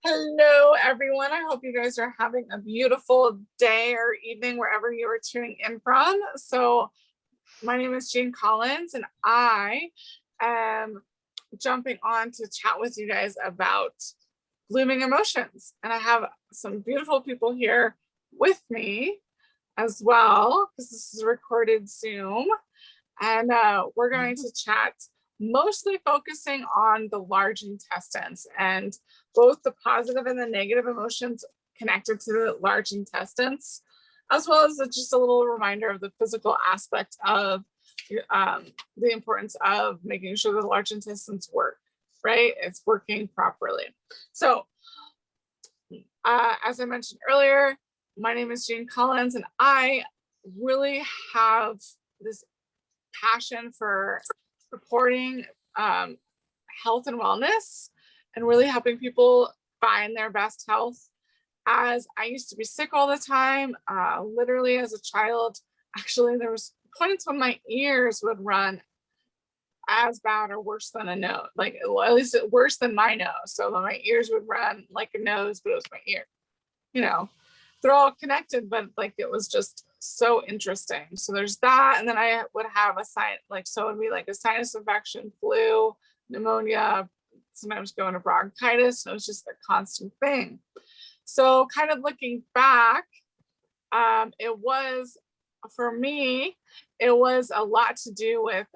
Hello, everyone. I hope you guys are having a beautiful day or evening wherever you are tuning in from. So, my name is Jean Collins, and I am jumping on to chat with you guys about blooming emotions. And I have some beautiful people here with me as well, because this is a recorded Zoom. And we're going to chat mostly focusing on the large intestines and both the positive and the negative emotions connected to the large intestines, as well as just a little reminder of the physical aspect of the importance of making sure the large intestines work, right? It's working properly. So, as I mentioned earlier, my name is Jean Collins, and I really have this passion for supporting health and wellness and really helping people find their best health. As I used to be sick all the time, literally as a child, actually there was points when my ears would run as bad or worse than a nose, like well, at least worse than my nose. So my ears would run like a nose, but it was my ear. You know, they're all connected, but like it was just so interesting. So there's that, and then I would have a sign so it would be like a sinus infection, flu, pneumonia, sometimes go into bronchitis, and it was just a constant thing. So kind of looking back, it was for me, it was a lot to do with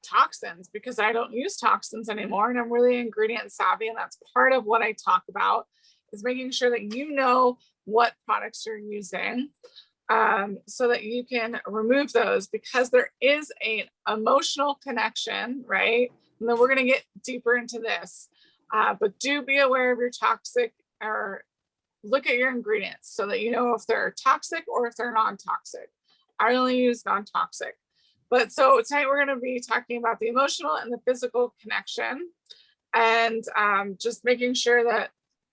toxins, because I don't use toxins anymore, and I'm really ingredient savvy, and that's part of what I talk about, is making sure that you know what products you're using, so that you can remove those, because there is an emotional connection, right? And then we're going to get deeper into this, but do be aware of your toxic, or look at your ingredients so that you know if they're toxic or if they're non-toxic. I only use non-toxic. But so tonight we're going to be talking about the emotional and the physical connection, and just making sure that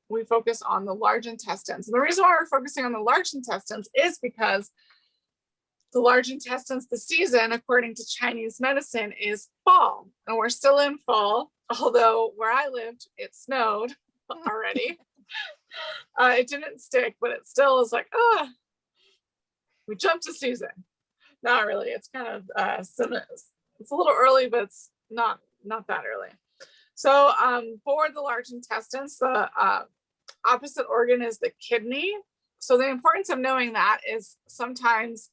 we focus on the large intestines. And the reason why we're focusing on the large intestines is because the large intestines, the season, according to Chinese medicine, is fall. And we're still in fall, although where I lived, it snowed already. It didn't stick, but it still is like, we jumped a season. Not really. It's kind of it's a little early, but it's not that early. So for the large intestines, the opposite organ is the kidney. So the importance of knowing that is sometimes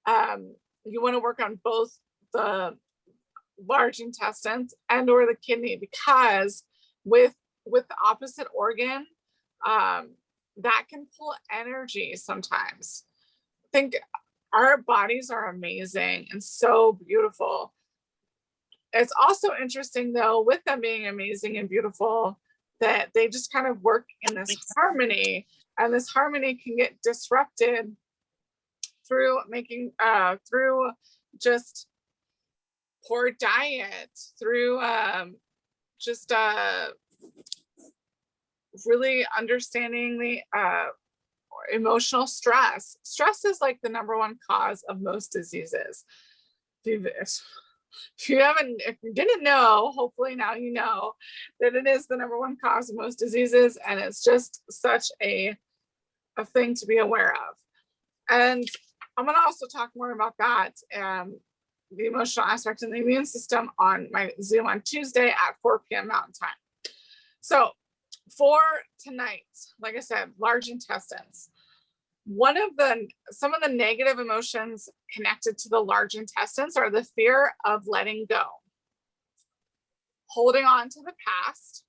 you want to work on both the large intestines and or the kidney, because with the opposite organ, that can pull energy sometimes. Think our bodies are amazing and so beautiful. It's also interesting, though, with them being amazing and beautiful, that they just kind of work in this harmony, and this harmony can get disrupted through through just poor diet, through just really understanding the emotional stress. Stress is like the number one cause of most diseases. If you didn't know, hopefully now you know that it is the number one cause of most diseases, and it's just such a thing to be aware of. And I'm going to also talk more about that, the emotional aspect and the immune system, on my Zoom on Tuesday at 4 p.m. Mountain Time. So for tonight, like I said, large intestines. Some of the negative emotions connected to the large intestines are the fear of letting go, holding on to the past,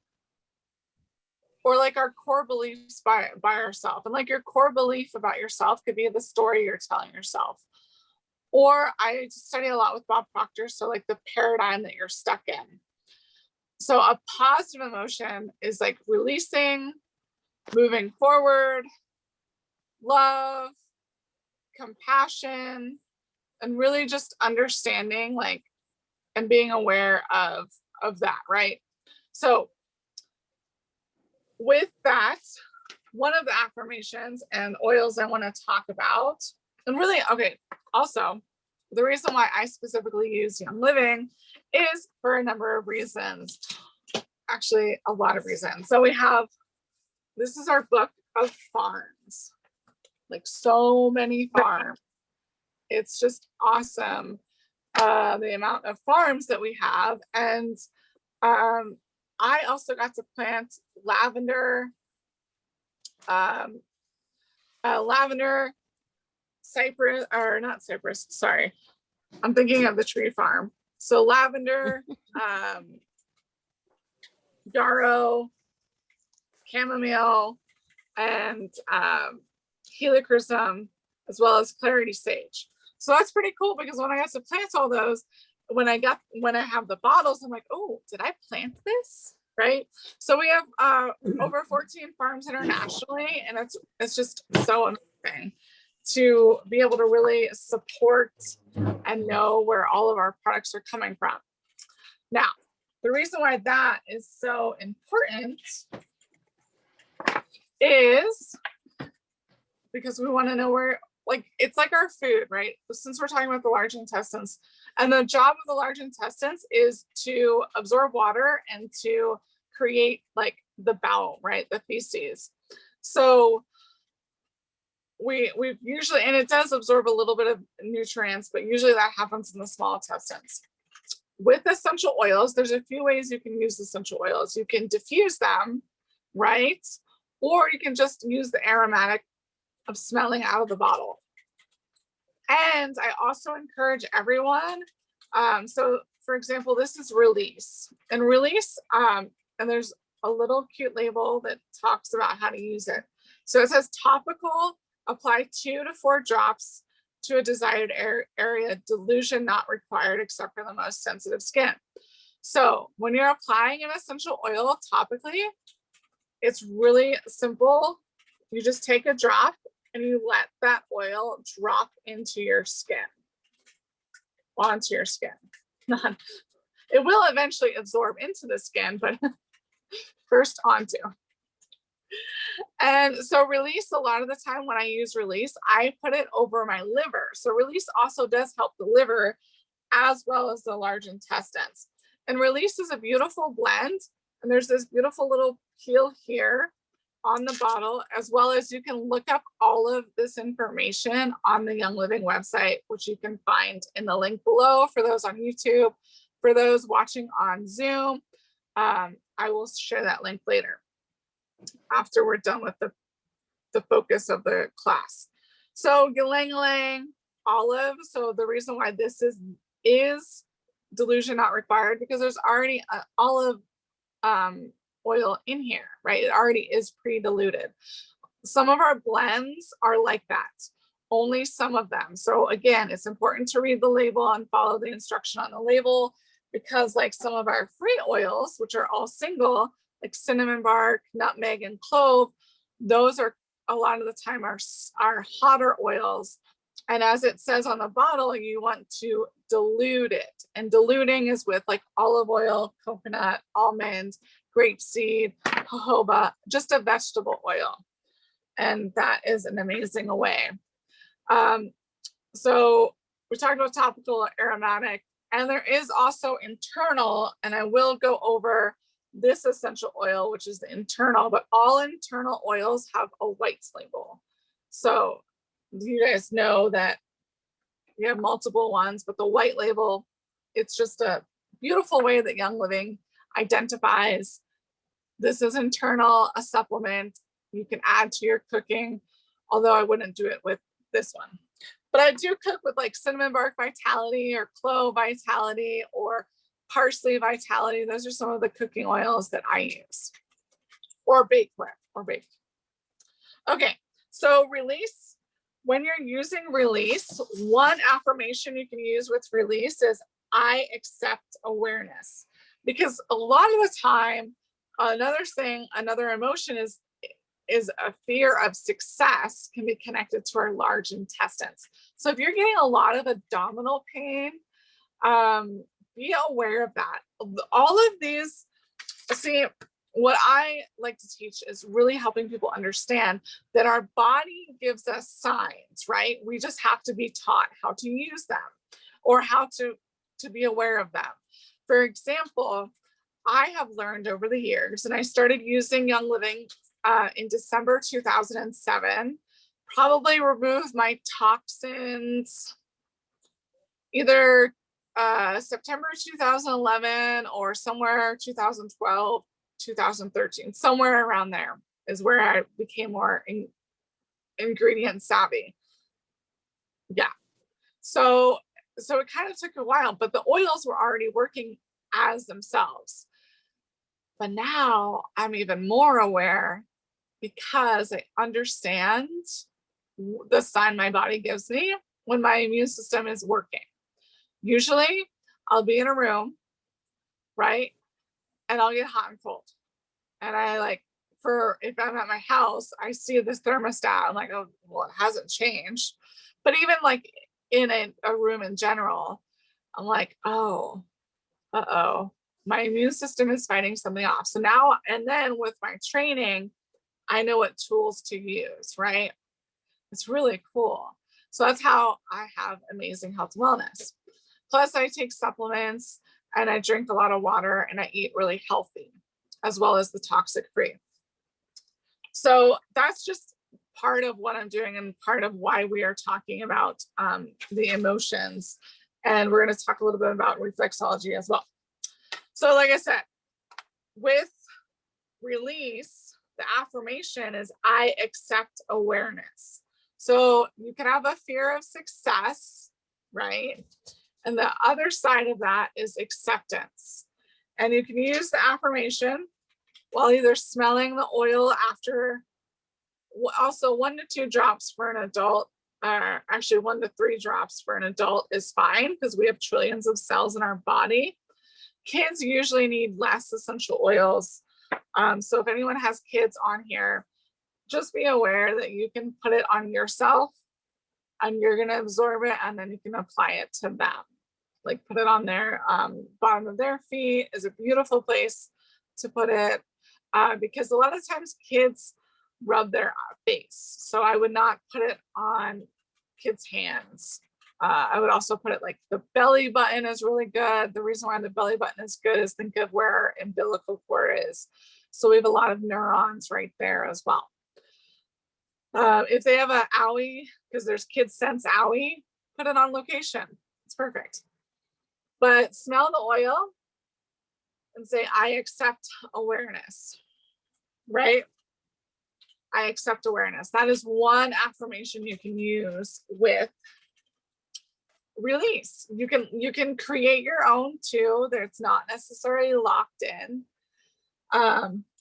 or like our core beliefs by ourselves. And like your core belief about yourself could be the story you're telling yourself. Or I study a lot with Bob Proctor, so like the paradigm that you're stuck in. So a positive emotion is like releasing, moving forward, love, compassion, and really just understanding, like, and being aware of that, right? So with that, one of the affirmations and oils I want to talk about, and really, okay, also the reason why I specifically use Young Living is for a number of reasons. actually a lot of reasons. So we have, this is our book of farms, like so many farms. It's just awesome, the amount of farms that we have. And I also got to plant lavender, lavender, cypress, or not cypress, sorry. I'm thinking of the tree farm. So lavender, yarrow, chamomile, and helichrysum, as well as clarity sage. So that's pretty cool, because when I got to plant all those, when I have the bottles, I'm like, oh, did I plant this? Right. So we have over 14 farms internationally, and it's just so amazing to be able to really support and know where all of our products are coming from. Now, the reason why that is so important is because we want to know where, like, it's like our food, right? Since we're talking about the large intestines, and the job of the large intestines is to absorb water and to create like the bowel, right? The feces. So we usually, and it does absorb a little bit of nutrients, but usually that happens in the small intestines. With essential oils, there's a few ways you can use essential oils. You can diffuse them, right? Or you can just use the aromatic of smelling out of the bottle. And I also encourage everyone. So for example, this is Release, and Release, and there's a little cute label that talks about how to use it. So it says topical, apply 2 to 4 drops to a desired area, dilution not required except for the most sensitive skin. So when you're applying an essential oil topically, it's really simple. You just take a drop and you let that oil drop into your skin, onto your skin. It will eventually absorb into the skin, but first onto. And so Release, a lot of the time when I use Release, I put it over my liver. So Release also does help the liver as well as the large intestines. And Release is a beautiful blend. And there's this beautiful little peel here on the bottle, as well as you can look up all of this information on the Young Living website, which you can find in the link below for those on YouTube. For those watching on Zoom, I will share that link later after we're done with the focus of the class. So ylang ylang, olive. So the reason why this is dilution not required, because there's already olive oil in here, right? It already is pre-diluted. Some of our blends are like that, only some of them. So again, it's important to read the label and follow the instruction on the label, because like some of our free oils, which are all single, like cinnamon bark, nutmeg, and clove, those are a lot of the time are hotter oils. And as it says on the bottle, you want to dilute it. And diluting is with like olive oil, coconut, almond, grapeseed, jojoba, just a vegetable oil. And that is an amazing way. So we talked about topical, aromatic, and there is also internal, and I will go over this essential oil, which is the internal, but all internal oils have a whites label. So you guys know that you have multiple ones, but the white label, it's just a beautiful way that Young Living identifies this is internal, a supplement you can add to your cooking, although I wouldn't do it with this one. But I do cook with like cinnamon bark vitality or clove vitality or parsley vitality. Those are some of the cooking oils that I use, or bake with, or bake. Okay, so Release. When you're using Release, one affirmation you can use with Release is I accept awareness. Because a lot of the time, another emotion is a fear of success can be connected to our large intestines. So if you're getting a lot of abdominal pain, be aware of that. All of these, see, what I like to teach is really helping people understand that our body gives us signs, right? We just have to be taught how to use them or how to be aware of them. For example, I have learned over the years, and I started using Young Living in December 2007, probably removed my toxins either September 2011 or somewhere 2012, 2013, somewhere around there is where I became more ingredient savvy. Yeah. So it kind of took a while, but the oils were already working as themselves. But now I'm even more aware because I understand the sign my body gives me when my immune system is working. Usually I'll be in a room, right? And I'll get hot and cold. And if I'm at my house, I see this thermostat. I'm like, oh, well, it hasn't changed. But even like in a room in general, I'm like, oh, my immune system is fighting something off. So now, and then with my training, I know what tools to use, right? It's really cool. So that's how I have amazing health and wellness. Plus, I take supplements and I drink a lot of water and I eat really healthy, as well as the toxic free. So that's just part of what I'm doing and part of why we are talking about the emotions. And we're going to talk a little bit about reflexology as well. So like I said, with release, the affirmation is I accept awareness. So you can have a fear of success, right? And the other side of that is acceptance. And you can use the affirmation while either smelling the oil after, also 1 to 2 drops for an adult, actually 1 to 3 drops for an adult is fine because we have trillions of cells in our body. Kids usually need less essential oils. So if anyone has kids on here, just be aware that you can put it on yourself and you're going to absorb it and then you can apply it to them. Like put it on their bottom of their feet is a beautiful place to put it because a lot of times kids rub their face. So I would not put it on kids' hands. I would also put it like the belly button is really good. The reason why the belly button is good is think of where our umbilical cord is. So we have a lot of neurons right there as well. If they have an owie, because there's kids sense owie, put it on location. It's perfect. But smell the oil and say, I accept awareness, right? I accept awareness. That is one affirmation you can use with release. You can create your own too. That's not necessarily locked in.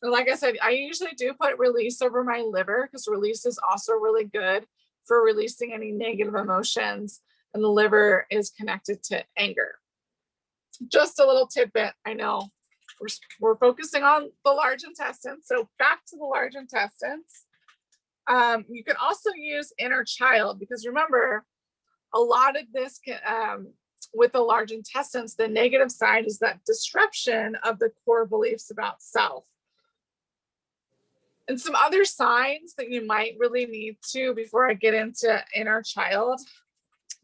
Like I said, I usually do put release over my liver because release is also really good for releasing any negative emotions, and the liver is connected to anger. Just a little tidbit. I know we're focusing on the large intestine, so back to the large intestines. You can also use inner child because remember, a lot of this can, with the large intestines, the negative side is that disruption of the core beliefs about self. And some other signs that you might really need to, before I get into inner child,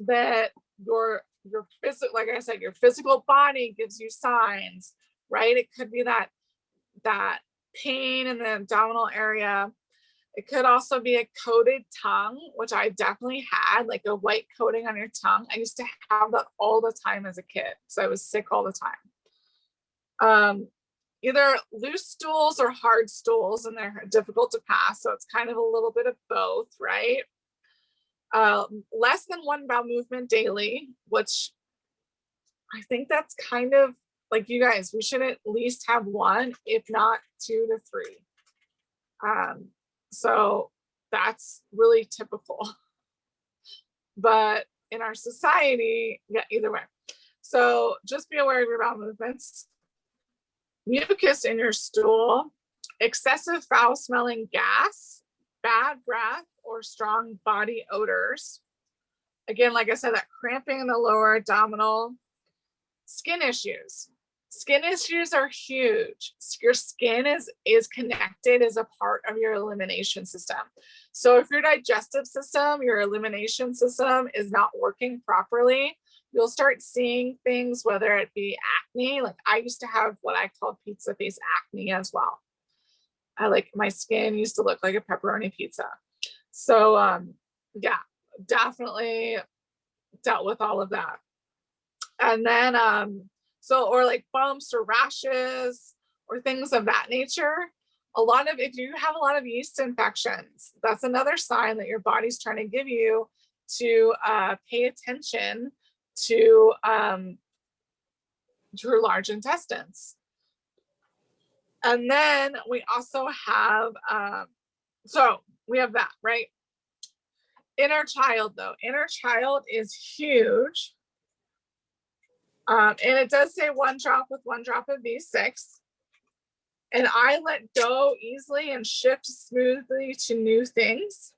that your physical, like I said, your physical body gives you signs, right? It could be that pain in the abdominal area. It could also be a coated tongue, which I definitely had, like a white coating on your tongue. I used to have that all the time as a kid, so I was sick all the time. Either loose stools or hard stools, and they're difficult to pass, so it's kind of a little bit of both, right? Less than 1 bowel movement daily, which I think that's kind of like you guys, we should at least have 1, if not 2 to 3. So that's really typical. But in our society, yeah, either way. So just be aware of your bowel movements. Mucus in your stool, excessive foul smelling gas, bad breath, or strong body odors. Again, like I said, that cramping in the lower abdominal. Skin issues. Skin issues are huge. Your skin is connected as a part of your elimination system. So if your digestive system, your elimination system is not working properly, you'll start seeing things, whether it be acne. Like I used to have what I called pizza face acne as well. I like my skin used to look like a pepperoni pizza. So yeah, definitely dealt with all of that. And then so or like bumps or rashes or things of that nature. A lot of, if you have a lot of yeast infections, that's another sign that your body's trying to give you to pay attention to your large intestines. And then we also have so we have that, right? Inner child, though. Inner child is huge. And it does say 1 drop with 1 drop of B6. And I let go easily and shift smoothly to new things.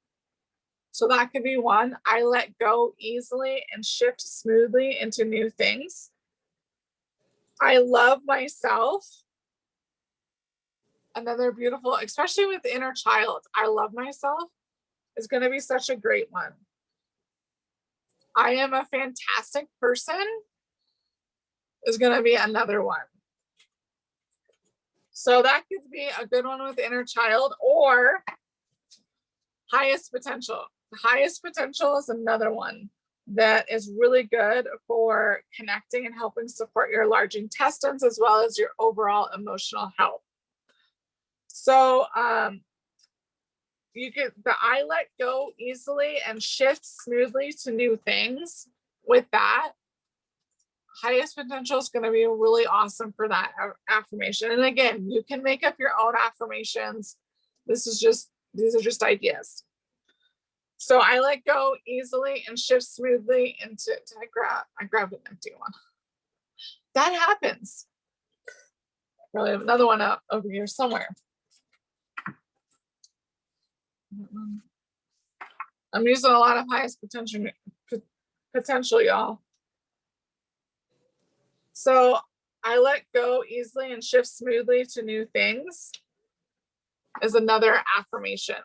So that could be one. I let go easily and shift smoothly into new things. I love myself. Another beautiful, especially with inner child, I love myself is going to be such a great one. I am a fantastic person is going to be another one. So that could be a good one with inner child, or highest potential. The highest potential is another one that is really good for connecting and helping support your large intestines as well as your overall emotional health. So you get the I let go easily and shift smoothly to new things. With that, highest potential is going to be really awesome for that affirmation. And again, you can make up your own affirmations. These are just ideas. So I let go easily and shift smoothly into, I grabbed an empty one. That happens. Probably have another one up over here somewhere. I'm using a lot of highest potential, y'all. So I let go easily and shift smoothly to new things is another affirmation.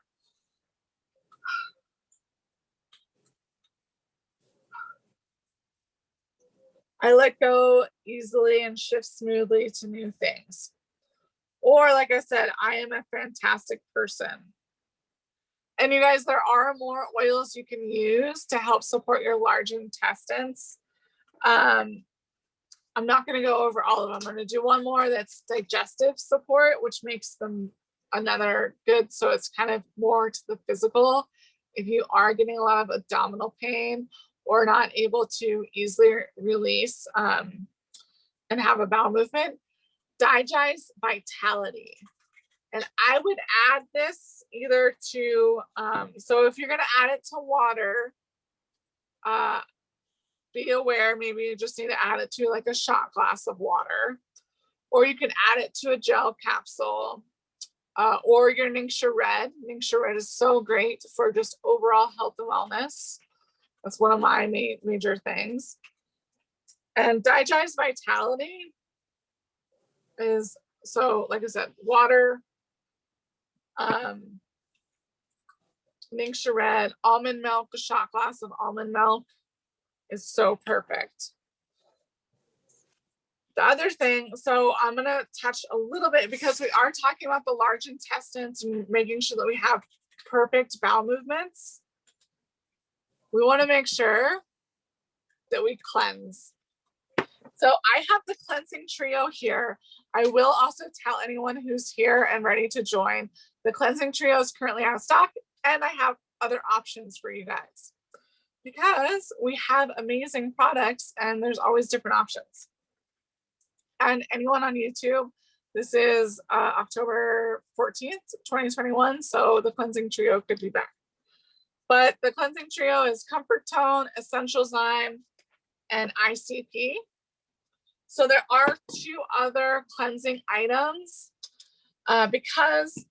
I let go easily and shift smoothly to new things. Or like I said, I am a fantastic person. And you guys, there are more oils you can use to help support your large intestines. I'm not going to go over all of them. I'm going to do one more that's digestive support, which makes them another good. So it's kind of more to the physical. If you are getting a lot of abdominal pain or not able to easily release and have a bowel movement, digest vitality. And I would add this either to, so if you're going to add it to water, be aware, maybe you just need to add it to like a shot glass of water, or you can add it to a gel capsule, or your Ningxia Red. Ningxia Red is so great for just overall health and wellness. That's one of my major things. And digest vitality is, so like I said, water, Ningxia Red, almond milk, a shot glass of almond milk is so perfect. The other thing, so I'm going to touch a little bit because we are talking about the large intestines and making sure that we have perfect bowel movements. We want to make sure that we cleanse. So I have the cleansing trio here. I will also tell anyone who's here and ready to join. The cleansing trio is currently out of stock, and I have other options for you guys because we have amazing products and there's always different options. And anyone on YouTube, this is October 14th, 2021. So the cleansing trio could be back. But the cleansing trio is Comfort Tone, Essential Zyme, and ICP. So there are 2 other cleansing items because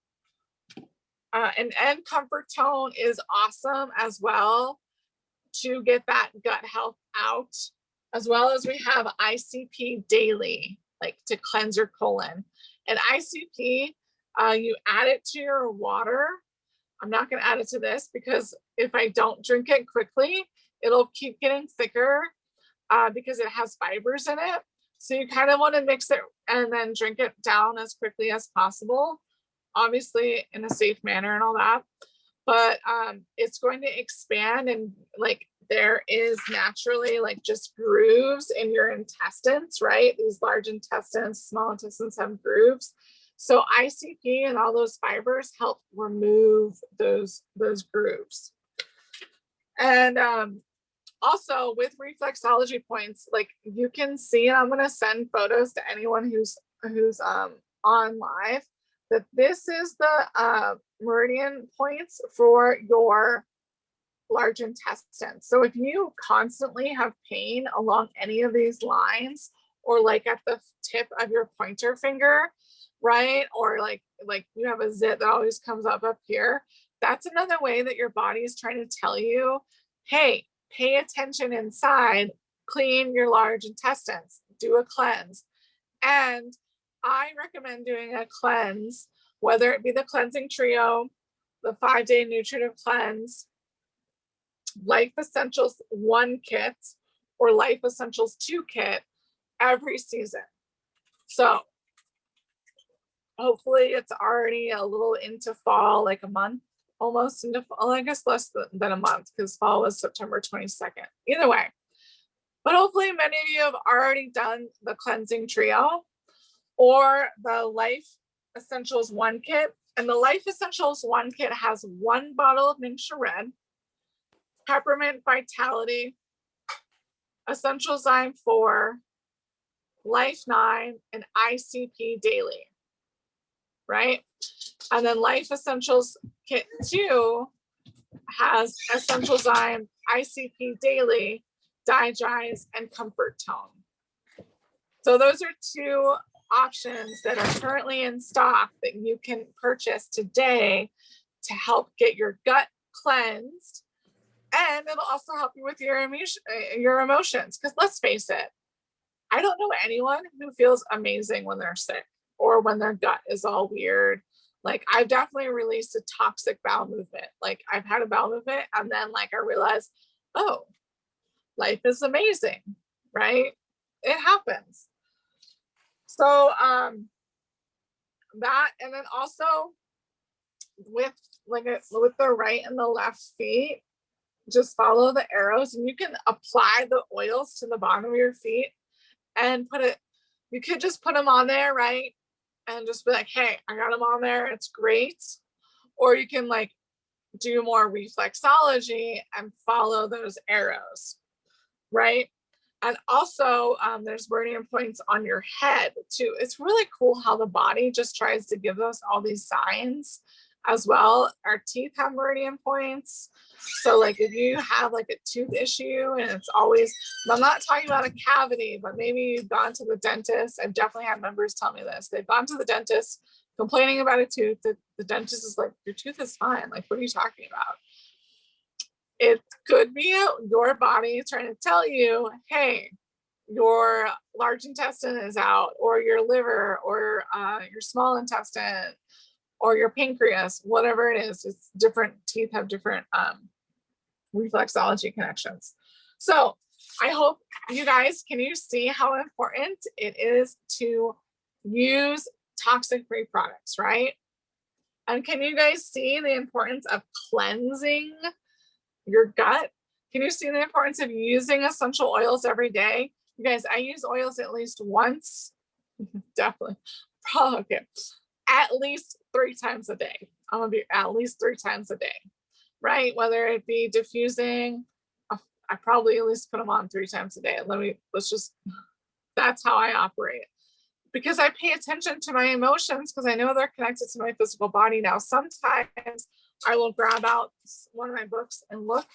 and Comfort Tone is awesome as well to get that gut health out, as well as we have ICP daily, like to cleanse your colon. And ICP, you add it to your water. I'm not going to add it to this because if I don't drink it quickly, it'll keep getting thicker. because it has fibers in it. So you kind of want to mix it and then drink it down as quickly as possible, obviously in a safe manner and all that. But it's going to expand, and like there is naturally like just grooves in your intestines, right? These large intestines, small intestines have grooves. So ICP and all those fibers help remove those grooves. And also with reflexology points, like you can see, and I'm going to send photos to anyone who's on live, that this is the meridian points for your large intestine. So if you constantly have pain along any of these lines, or like at the tip of your pointer finger, right? Or like you have a zit that always comes up here, that's another way that your body is trying to tell you, hey, pay attention inside, clean your large intestines, do a cleanse. And I recommend doing a cleanse, whether it be the cleansing trio, the 5-day nutritive cleanse, Life Essentials 1 kit, or Life Essentials 2 kit every season. So hopefully it's already a little into fall, like a month, almost into fall, I guess less than a month, because fall was September 22nd. Either way. But hopefully many of you have already done the cleansing trio or the Life Essentials 1 kit. And the Life Essentials 1 kit has 1 bottle of Ningxia Red, Peppermint Vitality, Essential Zyme 4, Life 9, and ICP Daily, right? And then Life Essentials Kit 2 has Essential Zyme, ICP Daily, Digest, and Comfort Tone. So those are 2 options that are currently in stock that you can purchase today to help get your gut cleansed. And it'll also help you with your emotions. Because let's face it, I don't know anyone who feels amazing when they're sick or when their gut is all weird. Like I've definitely released a toxic bowel movement. Like I've had a bowel movement, and then like I realized, oh, life is amazing, right? It happens. So that, and then also with the right and the left feet, just follow the arrows, and you can apply the oils to the bottom of your feet and you could just put them on there, right? And just be like, hey, I got them on there, it's great. Or you can like do more reflexology and follow those arrows, right? And also there's meridian points on your head too. It's really cool how the body just tries to give us all these signs as well. Our teeth have meridian points. So like if you have like a tooth issue and it's always, I'm not talking about a cavity, but maybe you've gone to the dentist. I've definitely had members tell me this. They've gone to the dentist complaining about a tooth. The dentist is like, your tooth is fine. Like, what are you talking about? It could be your body trying to tell you, hey, your large intestine is out, or your liver, or your small intestine, or your pancreas, whatever it is. It's different. Teeth have different reflexology connections. So I hope you guys, can you see how important it is to use toxic-free products, right? And can you guys see the importance of cleansing your gut? Can you see the importance of using essential oils every day? You guys, I use oils at least once, definitely, probably, okay, at least 3 times a day. I'm gonna be at least 3 times a day, right? Whether it be diffusing, I probably at least put them on 3 times a day. That's how I operate. Because I pay attention to my emotions, because I know they're connected to my physical body. Now, sometimes I will grab out one of my books and look,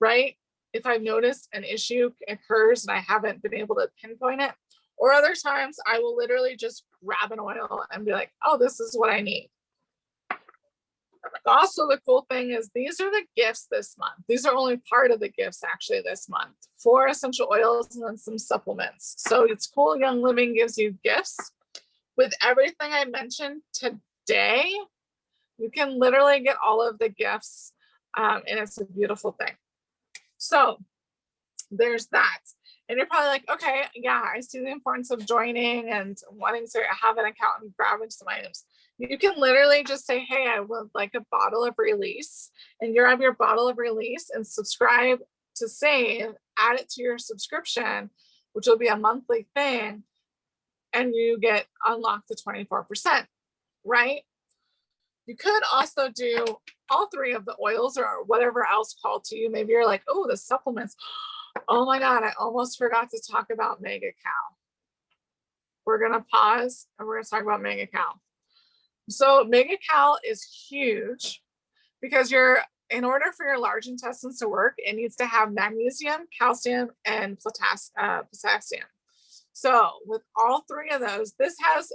right? If I've noticed an issue occurs and I haven't been able to pinpoint it. Or other times I will literally just grab an oil and be like, oh, this is what I need. Also, the cool thing is these are the gifts this month. These are only part of the gifts actually this month. 4 essential oils and then some supplements. So it's cool. Young Living gives you gifts. With everything I mentioned today, you can literally get all of the gifts, and it's a beautiful thing. So there's that. And you're probably like, okay, yeah, I see the importance of joining and wanting to have an account and grabbing some items. You can literally just say, hey, I would like a bottle of release, and you have your bottle of release and subscribe to save, add it to your subscription, which will be a monthly thing, and you get unlocked to 24%, right? You could also do all three of the oils or whatever else called to you. Maybe you're like, oh, the supplements. Oh my God, I almost forgot to talk about Mega Cow. We're going to pause and we're going to talk about Mega Cow. So Mega Cow is huge because in order for your large intestines to work, it needs to have magnesium, calcium, and potassium. So with all three of those, this has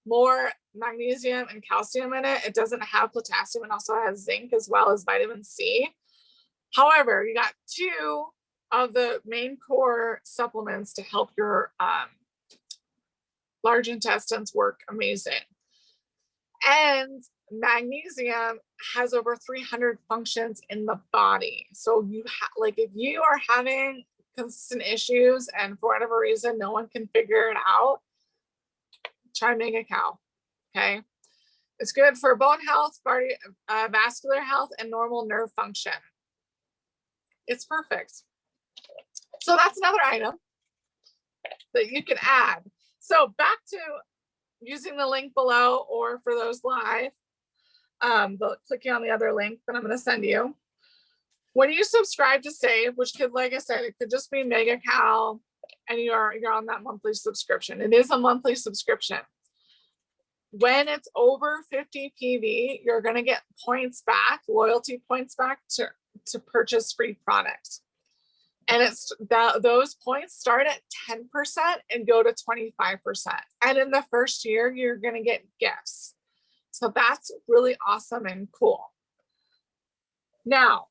more magnesium and calcium in it. It doesn't have potassium and also has zinc as well as vitamin C. However, you got two of the main core supplements to help your large intestines work amazing. And magnesium has over 300 functions in the body. So like if you are having consistent issues and for whatever reason no one can figure it out, try Mega Cow. Okay, it's good for bone health, vascular health, and normal nerve function. It's perfect. So that's another item that you can add. So back to using the link below, or for those live, clicking on the other link that I'm going to send you. When you subscribe to Save, which could, like I said, it could just be Mega Cow, and you're on that monthly subscription. It is a monthly subscription. When it's over 50 PV, you're going to get points back, loyalty points back to purchase free products. And it's those points start at 10% and go to 25%. And in the first year, you're going to get gifts. So that's really awesome and cool. Now,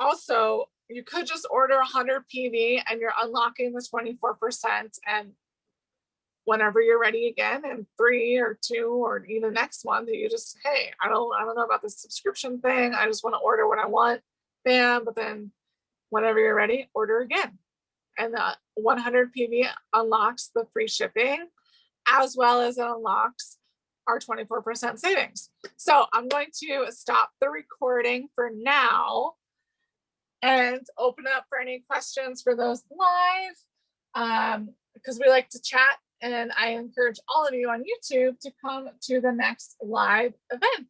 also, you could just order 100 PV and you're unlocking the 24%. And whenever you're ready again in 3 or 2 or even next month, you just, hey, I don't know about the subscription thing. I just want to order what I want. Bam. But then whenever you're ready, order again. And the 100 PV unlocks the free shipping, as well as it unlocks our 24% savings. So I'm going to stop the recording for now and open up for any questions for those live, because we like to chat, and I encourage all of you on YouTube to come to the next live event.